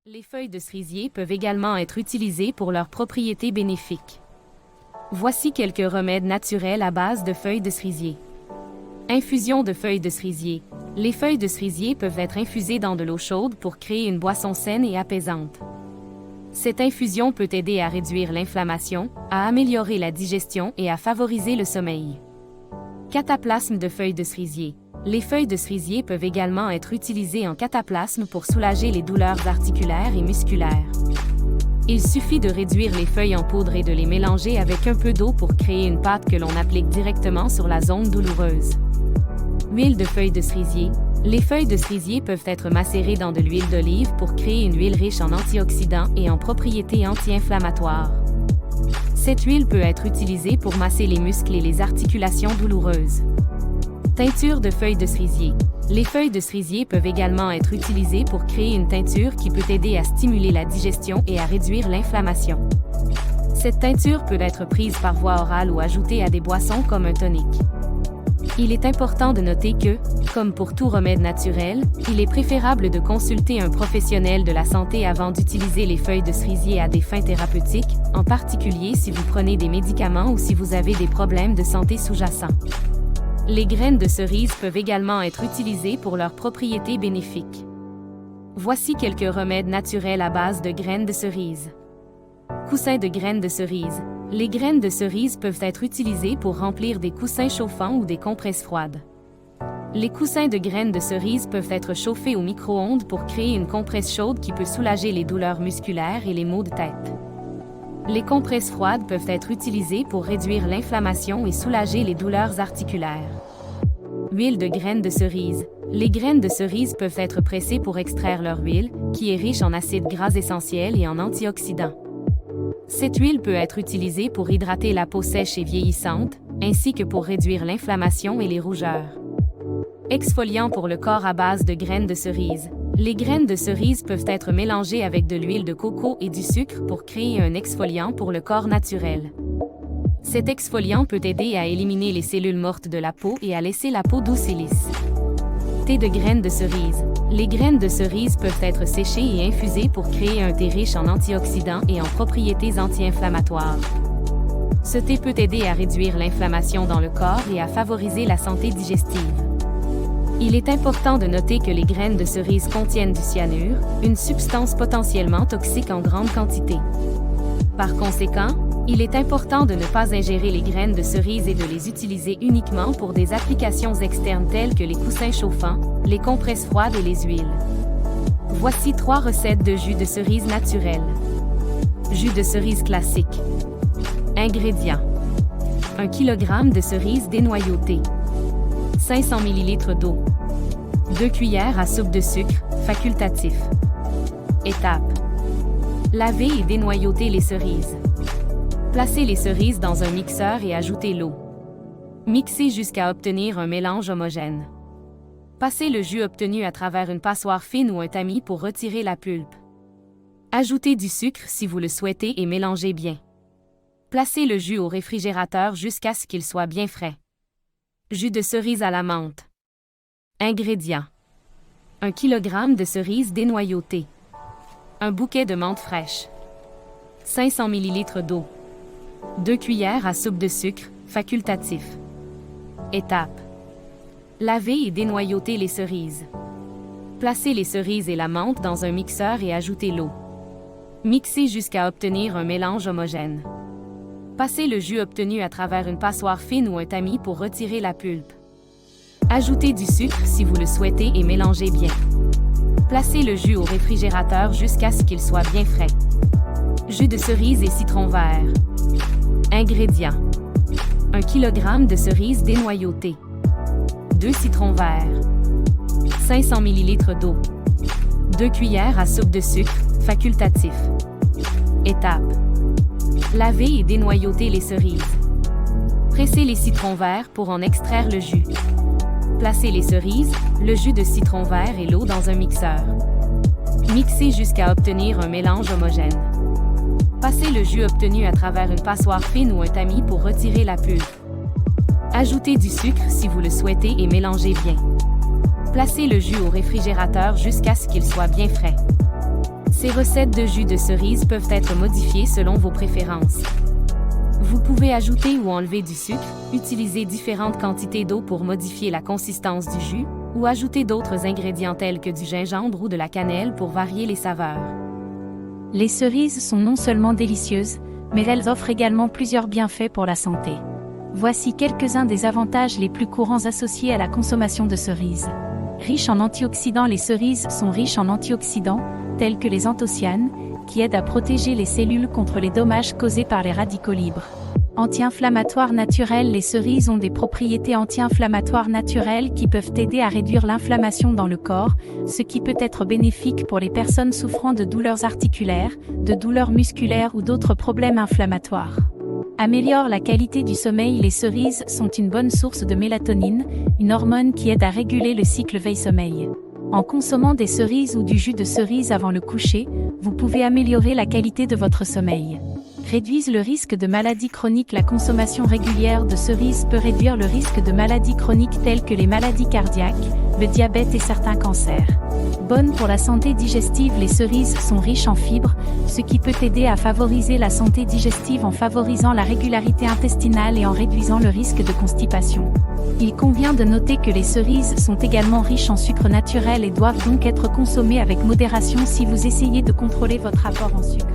Les feuilles de cerisier peuvent également être utilisées pour leurs propriétés bénéfiques. Voici quelques remèdes naturels à base de feuilles de cerisier. Infusion de feuilles de cerisier. Les feuilles de cerisier peuvent être infusées dans de l'eau chaude pour créer une boisson saine et apaisante. Cette infusion peut aider à réduire l'inflammation, à améliorer la digestion et à favoriser le sommeil. Cataplasme de feuilles de cerisier. Les feuilles de cerisier peuvent également être utilisées en cataplasme pour soulager les douleurs articulaires et musculaires. Il suffit de réduire les feuilles en poudre et de les mélanger avec un peu d'eau pour créer une pâte que l'on applique directement sur la zone douloureuse. Huile de feuilles de cerisier. Les feuilles de cerisier peuvent être macérées dans de l'huile d'olive pour créer une huile riche en antioxydants et en propriétés anti-inflammatoires. Cette huile peut être utilisée pour masser les muscles et les articulations douloureuses. Teinture de feuilles de cerisier. Les feuilles de cerisier peuvent également être utilisées pour créer une teinture qui peut aider à stimuler la digestion et à réduire l'inflammation. Cette teinture peut être prise par voie orale ou ajoutée à des boissons comme un tonique. Il est important de noter que, comme pour tout remède naturel, il est préférable de consulter un professionnel de la santé avant d'utiliser les feuilles de cerisier à des fins thérapeutiques, en particulier si vous prenez des médicaments ou si vous avez des problèmes de santé sous-jacents. Les graines de cerise peuvent également être utilisées pour leurs propriétés bénéfiques. Voici quelques remèdes naturels à base de graines de cerise. Coussins de graines de cerise. Les graines de cerise peuvent être utilisées pour remplir des coussins chauffants ou des compresses froides. Les coussins de graines de cerise peuvent être chauffés au micro-ondes pour créer une compresse chaude qui peut soulager les douleurs musculaires et les maux de tête. Les compresses froides peuvent être utilisées pour réduire l'inflammation et soulager les douleurs articulaires. Huile de graines de cerise. Les graines de cerise peuvent être pressées pour extraire leur huile, qui est riche en acides gras essentiels et en antioxydants. Cette huile peut être utilisée pour hydrater la peau sèche et vieillissante, ainsi que pour réduire l'inflammation et les rougeurs. Exfoliant pour le corps à base de graines de cerise. Les graines de cerise peuvent être mélangées avec de l'huile de coco et du sucre pour créer un exfoliant pour le corps naturel. Cet exfoliant peut aider à éliminer les cellules mortes de la peau et à laisser la peau douce et lisse. Thé de graines de cerise. Les graines de cerise peuvent être séchées et infusées pour créer un thé riche en antioxydants et en propriétés anti-inflammatoires. Ce thé peut aider à réduire l'inflammation dans le corps et à favoriser la santé digestive. Il est important de noter que les graines de cerise contiennent du cyanure, une substance potentiellement toxique en grande quantité. Par conséquent, il est important de ne pas ingérer les graines de cerise et de les utiliser uniquement pour des applications externes telles que les coussins chauffants, les compresses froides et les huiles. Voici 3 recettes de jus de cerise naturel. Jus de cerise classique. Ingrédients. 1 kg de cerises dénoyautées. 500 ml d'eau. 2 cuillères à soupe de sucre, facultatif. Étape. Laver et dénoyauter les cerises. Placez les cerises dans un mixeur et ajoutez l'eau. Mixez jusqu'à obtenir un mélange homogène. Passez le jus obtenu à travers une passoire fine ou un tamis pour retirer la pulpe. Ajoutez du sucre si vous le souhaitez et mélangez bien. Placez le jus au réfrigérateur jusqu'à ce qu'il soit bien frais. Jus de cerise à la menthe. Ingrédients. 1 kg de cerises dénoyautées. Un bouquet de menthe fraîche. 500 ml d'eau. 2 cuillères à soupe de sucre, facultatif. Étape. Laver et dénoyauter les cerises. Placez les cerises et la menthe dans un mixeur et ajoutez l'eau. Mixez jusqu'à obtenir un mélange homogène. Passez le jus obtenu à travers une passoire fine ou un tamis pour retirer la pulpe. Ajoutez du sucre si vous le souhaitez et mélangez bien. Placez le jus au réfrigérateur jusqu'à ce qu'il soit bien frais. Jus de cerise et citron vert. Ingrédients. 1 kg de cerises dénoyautées. 2 citrons verts. 500 ml d'eau. 2 cuillères à soupe de sucre, facultatif. Étape. Laver et dénoyauter les cerises. Pressez les citrons verts pour en extraire le jus. Placez les cerises, le jus de citron vert et l'eau dans un mixeur. Mixez jusqu'à obtenir un mélange homogène. Passez le jus obtenu à travers une passoire fine ou un tamis pour retirer la pulpe. Ajoutez du sucre si vous le souhaitez et mélangez bien. Placez le jus au réfrigérateur jusqu'à ce qu'il soit bien frais. Ces recettes de jus de cerise peuvent être modifiées selon vos préférences. Vous pouvez ajouter ou enlever du sucre, utiliser différentes quantités d'eau pour modifier la consistance du jus, ou ajouter d'autres ingrédients tels que du gingembre ou de la cannelle pour varier les saveurs. Les cerises sont non seulement délicieuses, mais elles offrent également plusieurs bienfaits pour la santé. Voici quelques-uns des avantages les plus courants associés à la consommation de cerises. Riches en antioxydants, les cerises sont riches en antioxydants, tels que les anthocyanes, qui aident à protéger les cellules contre les dommages causés par les radicaux libres. Anti-inflammatoires naturels, les cerises ont des propriétés anti-inflammatoires naturelles qui peuvent aider à réduire l'inflammation dans le corps, ce qui peut être bénéfique pour les personnes souffrant de douleurs articulaires, de douleurs musculaires ou d'autres problèmes inflammatoires. Améliorent la qualité du sommeil, les cerises sont une bonne source de mélatonine, une hormone qui aide à réguler le cycle veille-sommeil. En consommant des cerises ou du jus de cerise avant le coucher, vous pouvez améliorer la qualité de votre sommeil. Réduisent le risque de maladies chroniques. La consommation régulière de cerises peut réduire le risque de maladies chroniques telles que les maladies cardiaques, le diabète et certains cancers. Bonnes pour la santé digestive, les cerises sont riches en fibres, ce qui peut aider à favoriser la santé digestive en favorisant la régularité intestinale et en réduisant le risque de constipation. Il convient de noter que les cerises sont également riches en sucre naturel et doivent donc être consommées avec modération si vous essayez de contrôler votre apport en sucre.